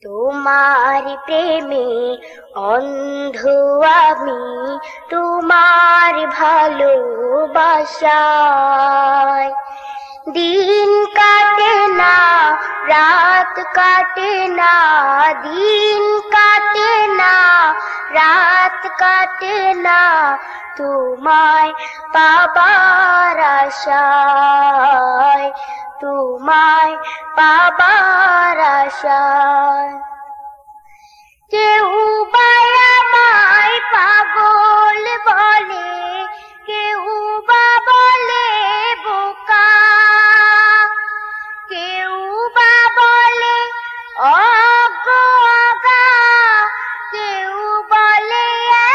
তোমার প্রেমে অন্ধ আমি, তোমার ভালোবাসায়। দিন কাটে না, রাত কাটে না, দিন কাটে না, রাত কাটে না, তোমায় পাবার আশায়, তোমায় পাবার আশায়। কেউ বা আমায় পাগল বলে, কেউ বা বলে বোকা, কেউ বা বলে অজ্ঞা, কেউ বলে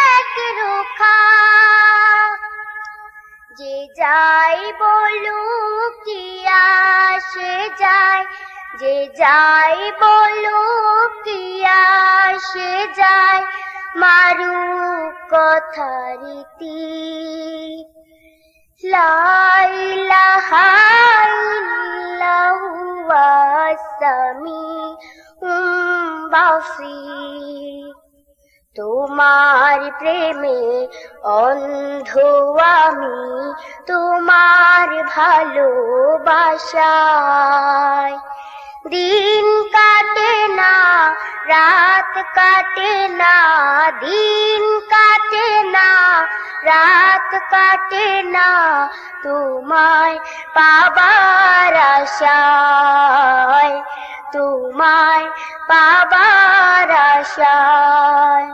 একরোখা। যে যাই বলুক কি আসে যায়, যে যাই বলুক কি আসে যায়, মারুক কথা রীতি। লা ইলাহা ইল্লাহু আস-সামিউল বাসীর। তোমার প্রেমে অন্ধ আমি, তোমার ভালোবাসায়। দিন কাটে না, রাত কাটে না, দিন কাটে না, রাত কাটে না, তোমায় পাবার আশায়, তোমায় পাবার আশায়।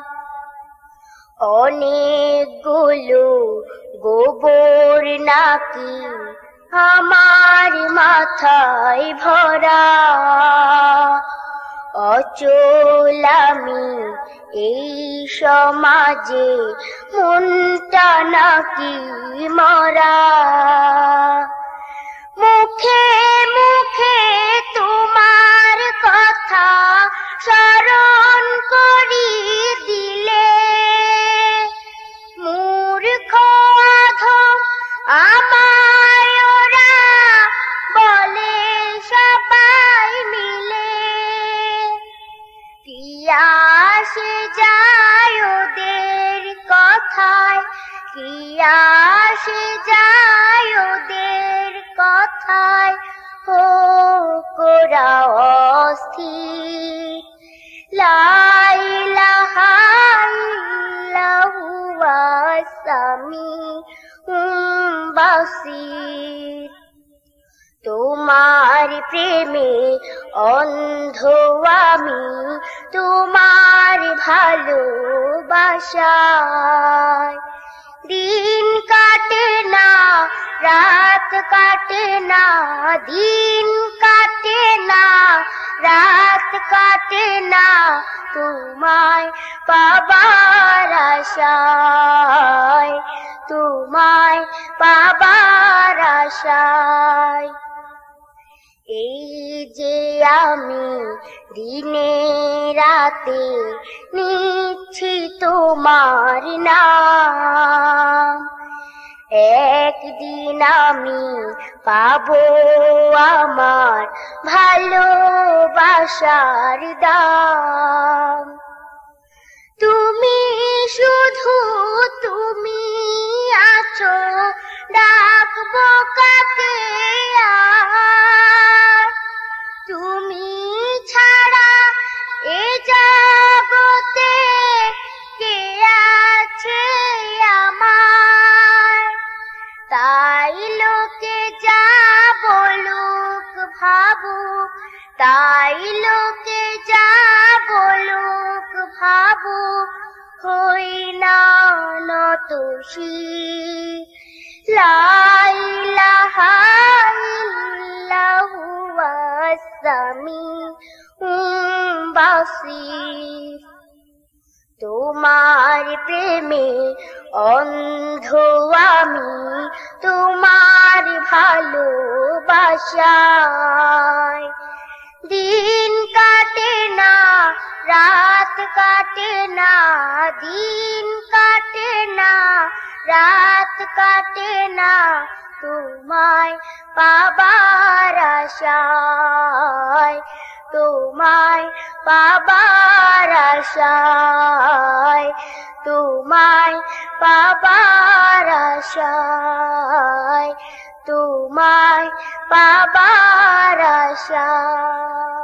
অনেকগুলো গোবর নাকি আমার মাথায় ভরা, অচল আমি এই সমাজে, মনটা নাকি মরা। মুখে মুখে তোমার কথা স্মরণ করি দিলে, মূর্খ অধম আমায় ওরা বলে সবাই মিলে। কি আসে যায় ওদের কথায়, কি আসে যায় ওদের কথায়, হোক ওরা অস্থির। লা ইলাহা ইল্লাহু আস-সামিউল বাসীর। তোমার প্রেমে অন্ধ আমি, তোমার ভালোবাসায়। দিন কাটে না, রাত কাটে না, দিন কাটে না, রাত কাটে না, তোমায় পাবার আশায়, তোমায় পাবার আশায়। এই যে আমি দিনে রাতে নিচ্ছি তোমার নাম, একদিন আমি পাবো আমার ভালোবাসার দাম। তুমি শুধু তুমি আছো, ডাকবো কাকে আর? তুমি ছাড়া এ জগতে কে আছে আমার? তাই লোকে যা বলুক ভাবুক, তাই লোকে যা বলুক ভাবুক, হই না নত শির। লা ইলাহা ইল্লাহু আস-সামিউল বাসীর। তোমার প্রেমে অন্ধ আমি, তোমার ভালোবাসায়। দিন কাটে না, রাত কাটে না, দিন কাটে না, রাত কাটে না, তোমায় পাবার আশায়, তোমায় পাবার আশায়, তোমায় পাবার আশায়, তোমায় পাবার আশায়।